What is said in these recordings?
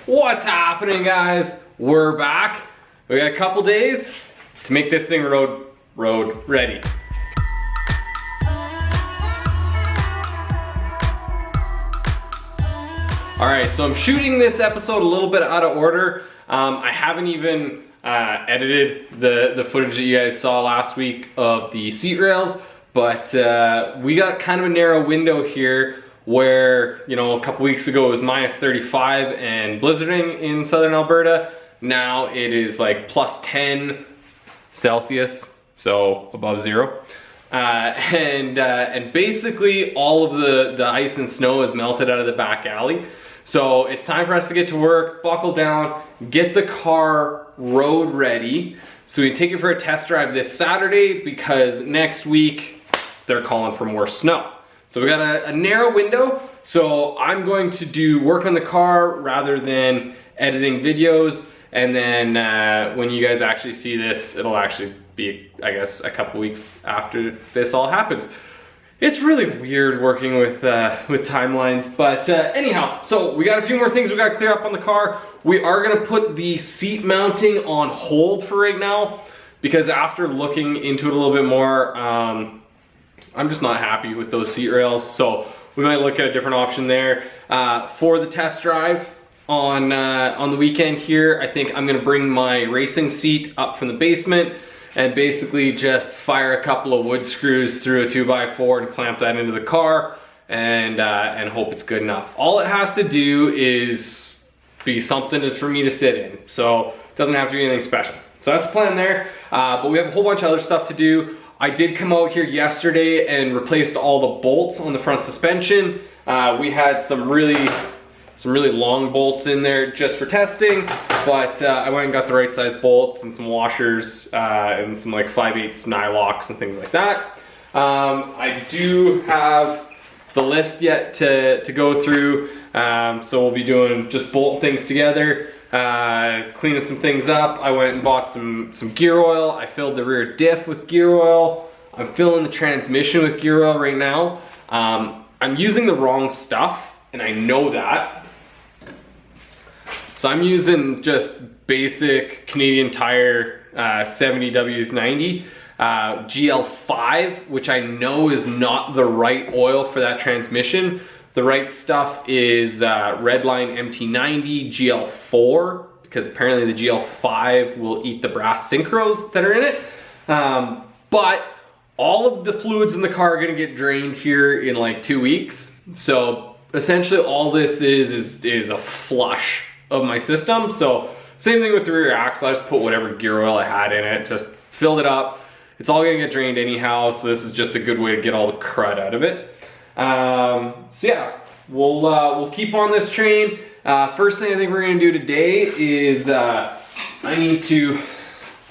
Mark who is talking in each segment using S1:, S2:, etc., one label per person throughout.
S1: What's happening, guys? We're back. We got a couple days to make this thing road ready. All right, so I'm shooting this episode a little bit out of order. I haven't even edited the footage that you guys saw last week of the seat rails, but we got kind of a narrow window here where, you know, a couple weeks ago it was minus 35 and blizzarding in southern Alberta. Now it is like plus 10 Celsius, so above zero. And basically all of the ice and snow is melted out of the back alley. So it's time for us to get to work, buckle down, get the car road ready. So we take it for a test drive this Saturday because next week they're calling for more snow. So we got a narrow window. So I'm going to do work on the car rather than editing videos. And then when you guys actually see this, it'll actually be, I guess, a couple weeks after this all happens. It's really weird working with timelines, but anyhow, so we got a few more things we got to clear up on the car. We are going to put the seat mounting on hold for right now because after looking into it a little bit more, I'm just not happy with those seat rails. So we might look at a different option there. For the test drive on the weekend here, I think I'm going to bring my racing seat up from the basement and basically just fire a couple of wood screws through a 2x4 and clamp that into the car and hope it's good enough. All it has to do is be something for me to sit in. So it doesn't have to be anything special. So that's the plan there. But we have a whole bunch of other stuff to do. I did come out here yesterday and replaced all the bolts on the front suspension. We had some really long bolts in there just for testing, but I went and got the right size bolts and some washers and some like 5/8 nylocks and things like that. I do have the list yet to go through, so we'll be doing just bolting things together, cleaning some things up. I went and bought some gear oil. I filled the rear diff with gear oil. I'm filling the transmission with gear oil right now. I'm using the wrong stuff, and I know that. So I'm using just basic Canadian Tire 70W90 GL5, which I know is not the right oil for that transmission. The right stuff is Redline MT90 GL4, because apparently the GL5 will eat the brass synchros that are in it. But all of the fluids in the car are gonna get drained here in like 2 weeks. So essentially all this is a flush of my system. So same thing with the rear axle. I just put whatever gear oil I had in it, just filled it up. It's all gonna get drained anyhow, so this is just a good way to get all the crud out of it. So yeah, we'll keep on this train. First thing I think we're gonna do today is I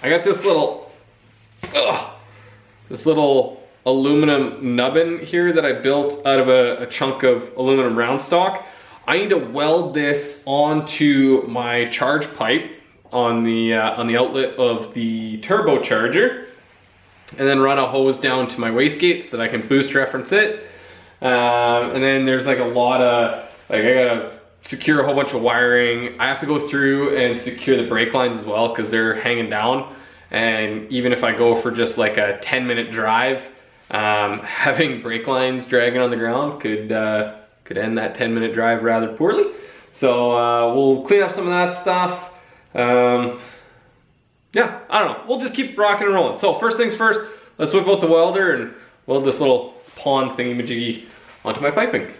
S1: got this little aluminum nubbin here that I built out of a chunk of aluminum round stock. I need to weld this onto my charge pipe on the outlet of the turbocharger, and then run a hose down to my wastegate so that I can boost reference it. And then there's like a lot of, like, I gotta secure a whole bunch of wiring. I have to go through and secure the brake lines as well because they're hanging down. And even if I go for just like a 10-minute drive, having brake lines dragging on the ground could end that 10-minute drive rather poorly. So we'll clean up some of that stuff. Yeah, I don't know. We'll just keep rocking and rolling. So first things first, let's whip out the welder and weld this little pond thingy-majiggy onto my piping.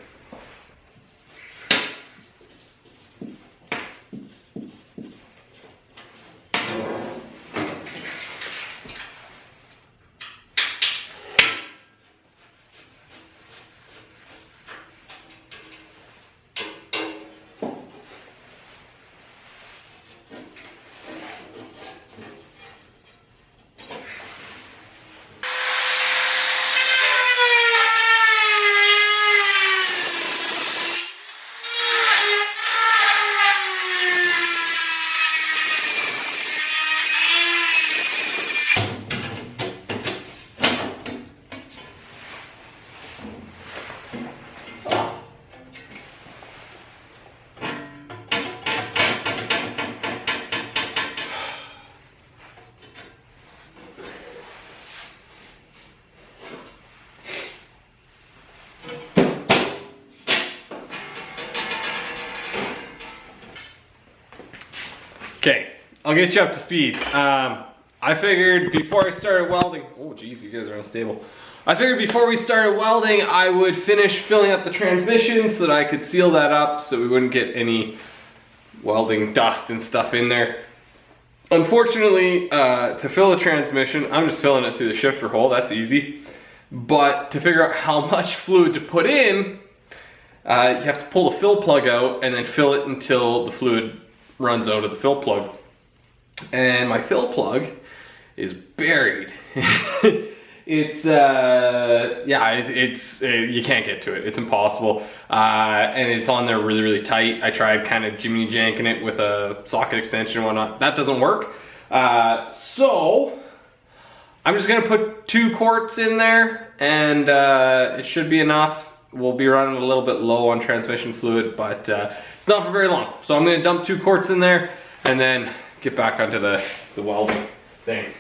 S1: Okay, I'll get you up to speed. I figured before I started welding, oh geez, you guys are unstable. I figured before we started welding, I would finish filling up the transmission so that I could seal that up so we wouldn't get any welding dust and stuff in there. Unfortunately, to fill the transmission, I'm just filling it through the shifter hole, that's easy. But to figure out how much fluid to put in, you have to pull the fill plug out and then fill it until the fluid runs out of the fill plug. And my fill plug is buried. It's you can't get to it. It's impossible. And it's on there really, really tight. I tried kind of jimmy janking it with a socket extension and whatnot. That doesn't work. So I'm just gonna put 2 quarts in there and it should be enough. We'll be running a little bit low on transmission fluid, but it's not for very long. So I'm gonna dump 2 quarts in there and then get back onto the welding thing.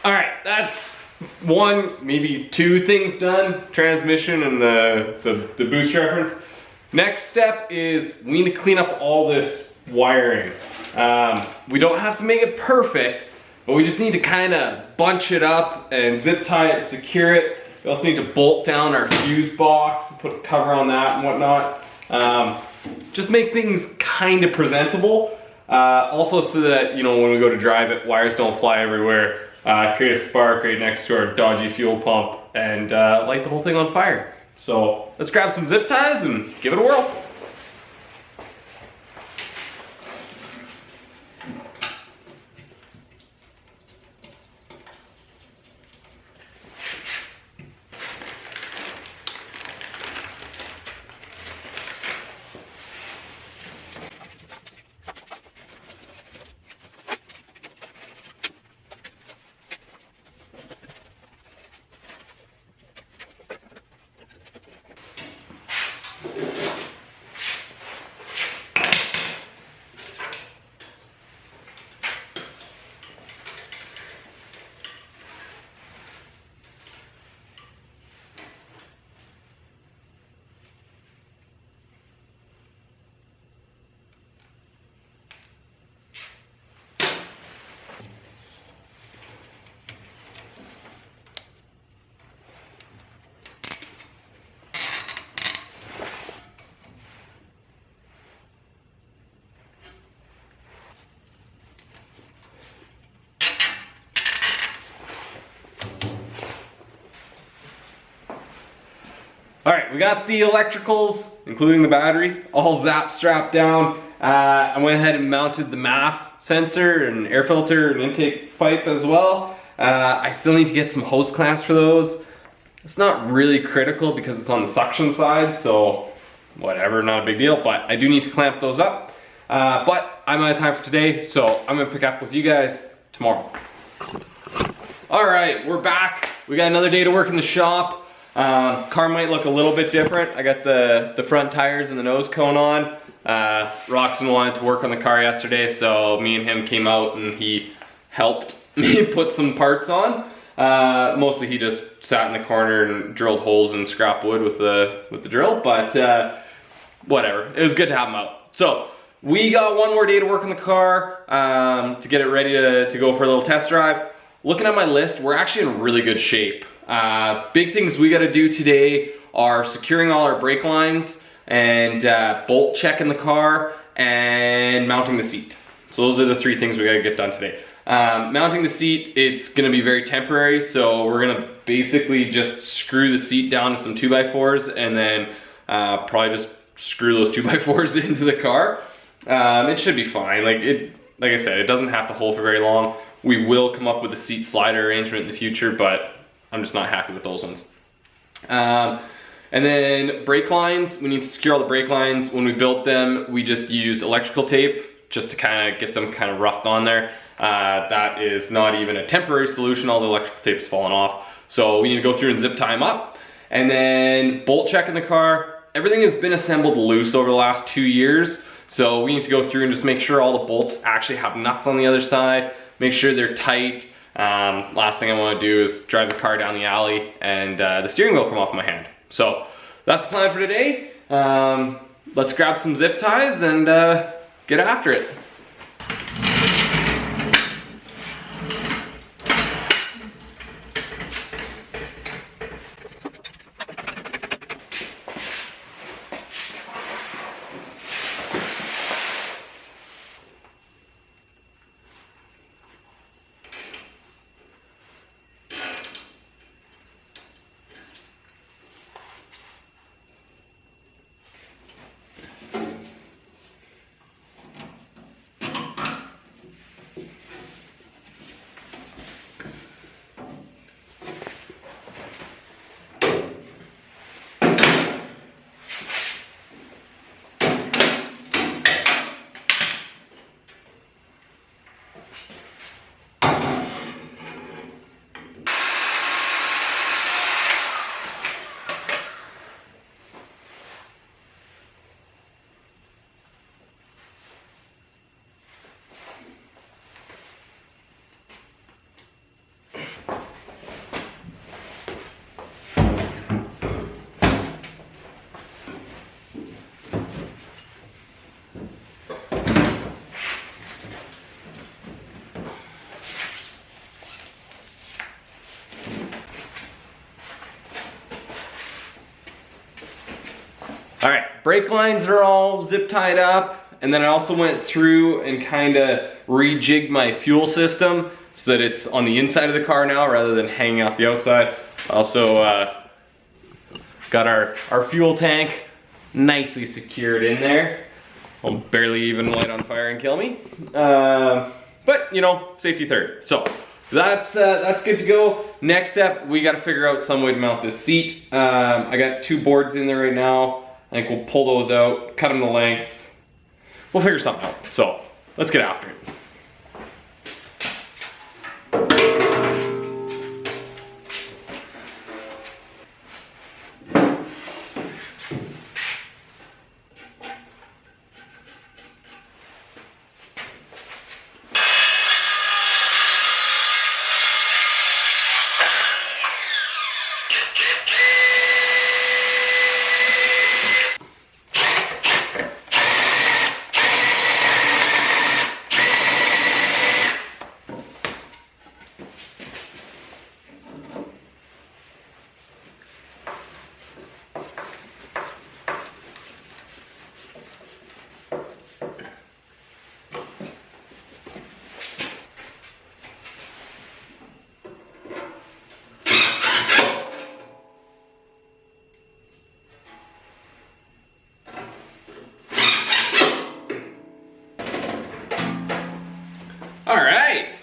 S1: All right, that's 1, maybe 2 things done. Transmission and the boost reference. Next step is we need to clean up all this wiring. We don't have to make it perfect, but we just need to kind of bunch it up and zip tie it, secure it. We also need to bolt down our fuse box, put a cover on that and whatnot. Just make things kind of presentable. Also so that, you know, when we go to drive it, wires don't fly everywhere. Create a spark right next to our dodgy fuel pump and light the whole thing on fire. So let's grab some zip ties and give it a whirl. right, we got the electricals, including the battery, all strapped down. I went ahead and mounted the MAF sensor and air filter and intake pipe as well. I still need to get some hose clamps for those. It's not really critical because it's on the suction side, so whatever, not a big deal, but I do need to clamp those up. But I'm out of time for today, so I'm gonna pick up with you guys tomorrow. All right, we're back. We got another day to work in the shop. Car might look a little bit different. I got the front tires and the nose cone on. Roxon wanted to work on the car yesterday, so me and him came out and he helped me put some parts on. Mostly he just sat in the corner and drilled holes in scrap wood with the drill, but whatever. It was good to have him out. So we got one more day to work on the car to get it ready to go for a little test drive. Looking at my list, we're actually in really good shape. Big things we got to do today are securing all our brake lines and bolt checking the car and mounting the seat. So those are the three things we got to get done today. Mounting the seat, it's going to be very temporary, so we're going to basically just screw the seat down to some 2x4s and then probably just screw those 2x4s into the car. It should be fine. Like I said, it doesn't have to hold for very long. We will come up with a seat slider arrangement in the future, but I'm just not happy with those ones. And then brake lines, we need to secure all the brake lines. When we built them, we just used electrical tape just to kind of get them kind of roughed on there. That is not even a temporary solution. All the electrical tape's fallen off. So we need to go through and zip tie them up. And then bolt check in the car. Everything has been assembled loose over the last 2 years. So we need to go through and just make sure all the bolts actually have nuts on the other side. Make sure they're tight. Last thing I want to do is drive the car down the alley and the steering wheel come off my hand. So that's the plan for today. Let's grab some zip ties and get after it. All right, brake lines are all zip tied up, and then I also went through and kind of rejigged my fuel system so that it's on the inside of the car now rather than hanging off the outside. Also got our fuel tank nicely secured in there. Won't barely even light on fire and kill me. But you know, safety third. So that's good to go. Next step, we got to figure out some way to mount this seat. I got 2 boards in there right now. I think we'll pull those out, cut them to length. We'll figure something out. So let's get after it.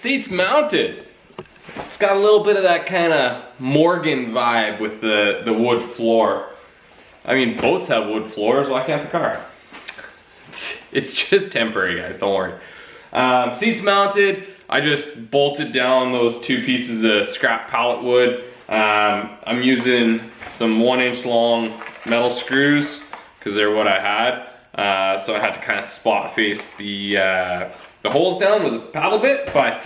S1: seat's mounted. It's got a little bit of that kind of Morgan vibe with the wood floor. I mean, boats have wood floors, why can't the car? It's just temporary, guys, don't worry. Seat's mounted. I just bolted down those 2 pieces of scrap pallet wood. I'm using some 1-inch long metal screws because they're what I had. So I had to kind of spot face the holes down with a paddle bit, but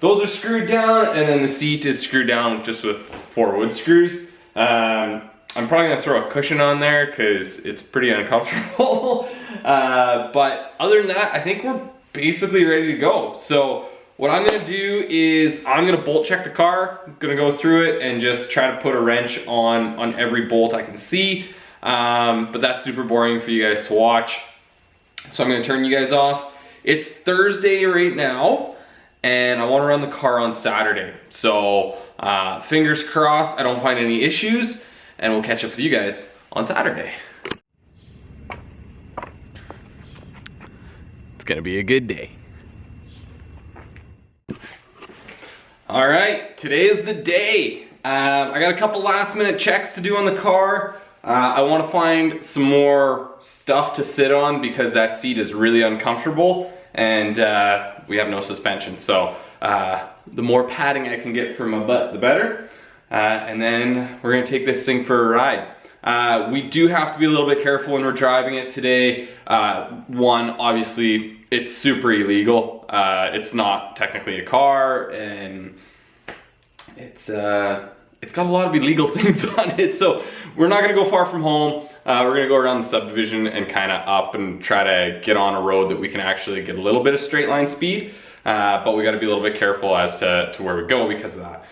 S1: those are screwed down, and then the seat is screwed down just with 4 wood screws. I'm probably gonna throw a cushion on there because it's pretty uncomfortable. But other than that, I think we're basically ready to go. So what I'm gonna do is I'm gonna bolt check the car. I'm gonna go through it and just try to put a wrench on every bolt I can see. But that's super boring for you guys to watch. So I'm gonna turn you guys off. It's Thursday right now, and I wanna run the car on Saturday. So fingers crossed I don't find any issues, and we'll catch up with you guys on Saturday. It's gonna be a good day. All right, today is the day. I got a couple last minute checks to do on the car. I want to find some more stuff to sit on because that seat is really uncomfortable, and we have no suspension. So the more padding I can get for my butt, the better. And then we're gonna take this thing for a ride. We do have to be a little bit careful when we're driving it today. One, obviously, it's super illegal. It's not technically a car, and it's got a lot of illegal things on it. So we're not gonna go far from home. We're gonna go around the subdivision and kind of up and try to get on a road that we can actually get a little bit of straight line speed. But we gotta be a little bit careful as to where we go because of that.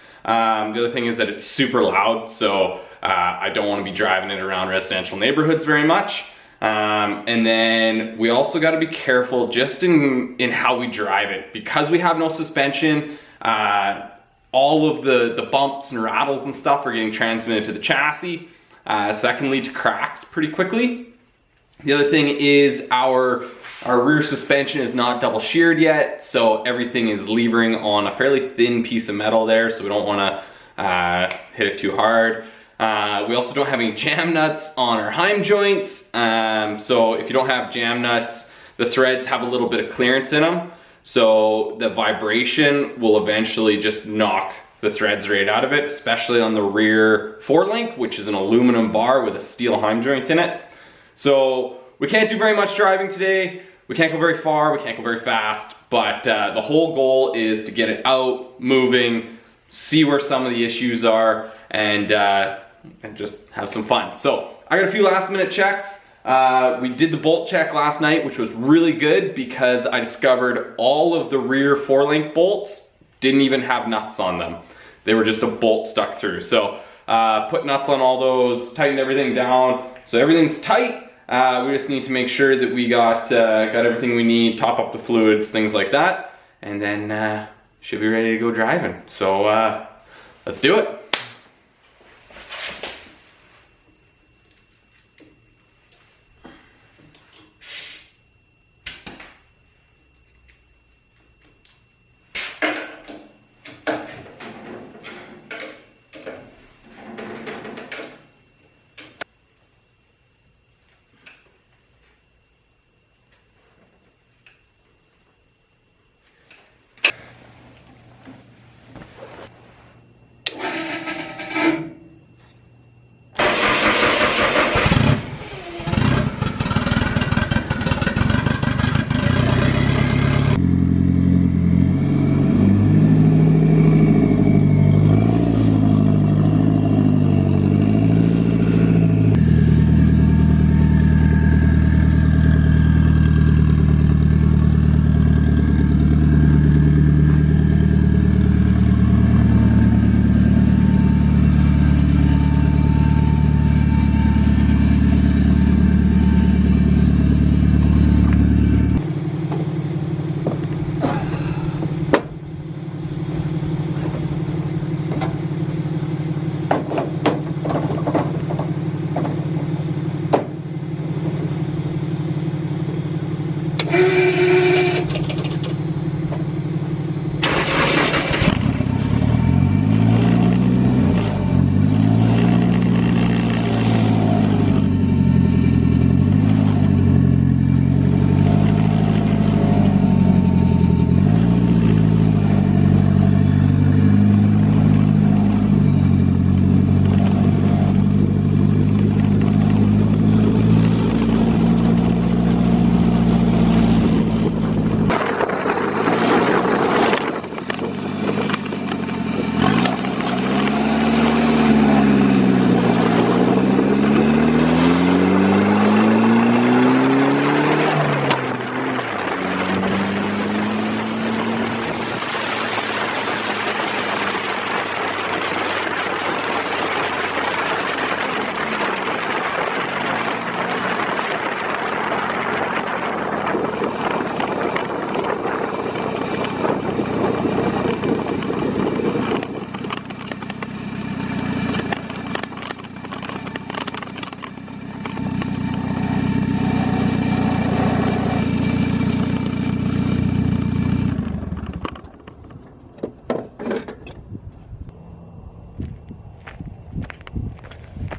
S1: The other thing is that it's super loud, so I don't want to be driving it around residential neighborhoods very much. And then we also got to be careful just in how we drive it. Because we have no suspension, all of the bumps and rattles and stuff are getting transmitted to the chassis. So that can lead to cracks pretty quickly. The other thing is our rear suspension is not double sheared yet, so everything is levering on a fairly thin piece of metal there, so we don't want to hit it too hard. We also don't have any jam nuts on our heim joints, so if you don't have jam nuts, the threads have a little bit of clearance in them, so the vibration will eventually just knock the threads right out of it, especially on the rear forelink, which is an aluminum bar with a steel heim joint in it. So we can't do very much driving today. We can't go very far, we can't go very fast, but the whole goal is to get it out, moving, see where some of the issues are, and just have some fun. So I got a few last minute checks. We did the bolt check last night, which was really good because I discovered all of the rear forelink bolts didn't even have nuts on them. They were just a bolt stuck through. So put nuts on all those, tightened everything down. So everything's tight. We just need to make sure that we got everything we need, top up the fluids, things like that, and then should be ready to go driving. So let's do it.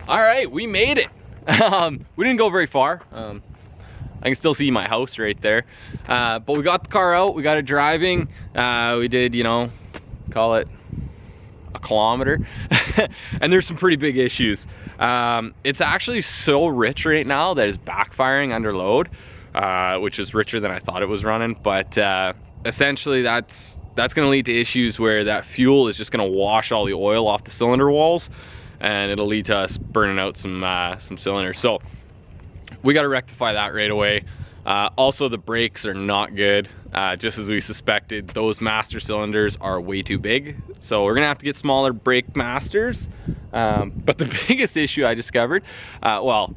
S1: All right, we made it. We didn't go very far. I can still see my house right there. But we got the car out, we got it driving. We did, you know, call it a kilometer. And there's some pretty big issues. It's actually so rich right now that it's backfiring under load, which is richer than I thought it was running. But essentially that's gonna lead to issues where that fuel is just gonna wash all the oil off the cylinder walls, and it'll lead to us burning out some cylinders. So we got to rectify that right away. Also, the brakes are not good. Just as we suspected, those master cylinders are way too big. So we're gonna have to get smaller brake masters. But the biggest issue I discovered, well,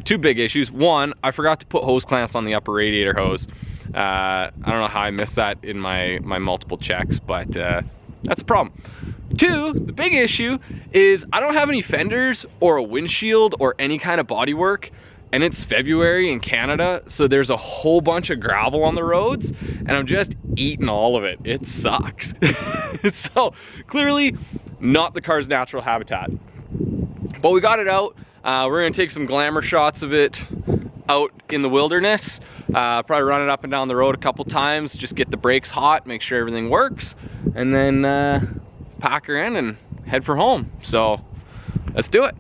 S1: two big issues. One, I forgot to put hose clamps on the upper radiator hose. I don't know how I missed that in my multiple checks, but that's a problem. Two, the big issue is I don't have any fenders or a windshield or any kind of bodywork, and it's February in Canada, so there's a whole bunch of gravel on the roads, and I'm just eating all of it. It sucks. So clearly not the car's natural habitat, but we got it out. We're gonna take some glamour shots of it out in the wilderness. Probably run it up and down the road a couple times, just get the brakes hot, make sure everything works, and then pack her in and head for home. So let's do it.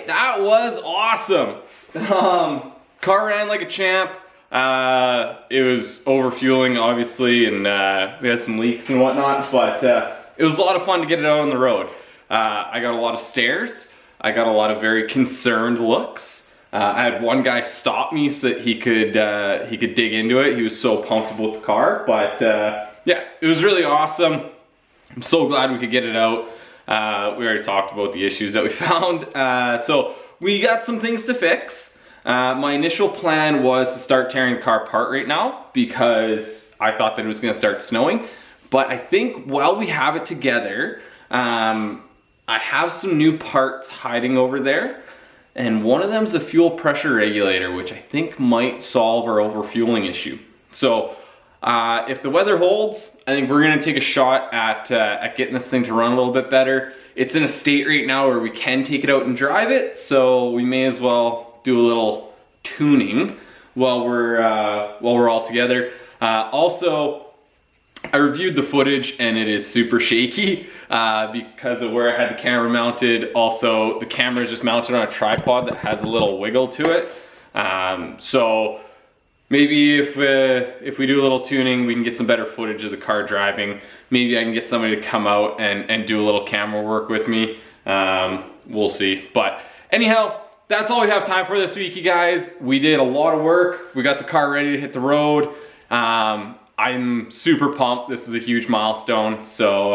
S1: That was awesome. Car ran like a champ. It was overfueling, obviously, and we had some leaks and whatnot, but it was a lot of fun to get it out on the road. I got a lot of stares. I got a lot of very concerned looks. I had one guy stop me so that he could dig into it. He was so pumped about the car, but yeah, it was really awesome. I'm so glad we could get it out. We already talked about the issues that we found. So we got some things to fix. My initial plan was to start tearing the car apart right now because I thought that it was gonna start snowing. But I think while we have it together, I have some new parts hiding over there. And one of them is a fuel pressure regulator, which I think might solve our overfueling issue. So if the weather holds, I think we're gonna take a shot at getting this thing to run a little bit better. It's in a state right now where we can take it out and drive it, so we may as well do a little tuning while we're all together. Also, I reviewed the footage and it is super shaky because of where I had the camera mounted. Also, the camera is just mounted on a tripod that has a little wiggle to it. So maybe if we do a little tuning, we can get some better footage of the car driving. Maybe I can get somebody to come out and do a little camera work with me. We'll see. But anyhow, that's all we have time for this week, you guys. We did a lot of work. We got the car ready to hit the road. I'm super pumped. This is a huge milestone. So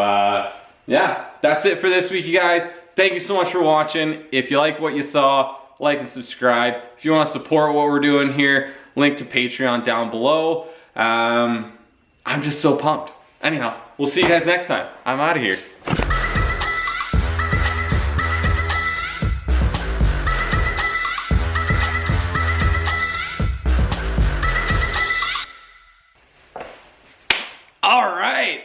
S1: yeah, that's it for this week, you guys. Thank you so much for watching. If you like what you saw, like and subscribe. If you want to support what we're doing here, link to Patreon down below. I'm just so pumped. Anyhow, we'll see you guys next time. I'm out of here. All right.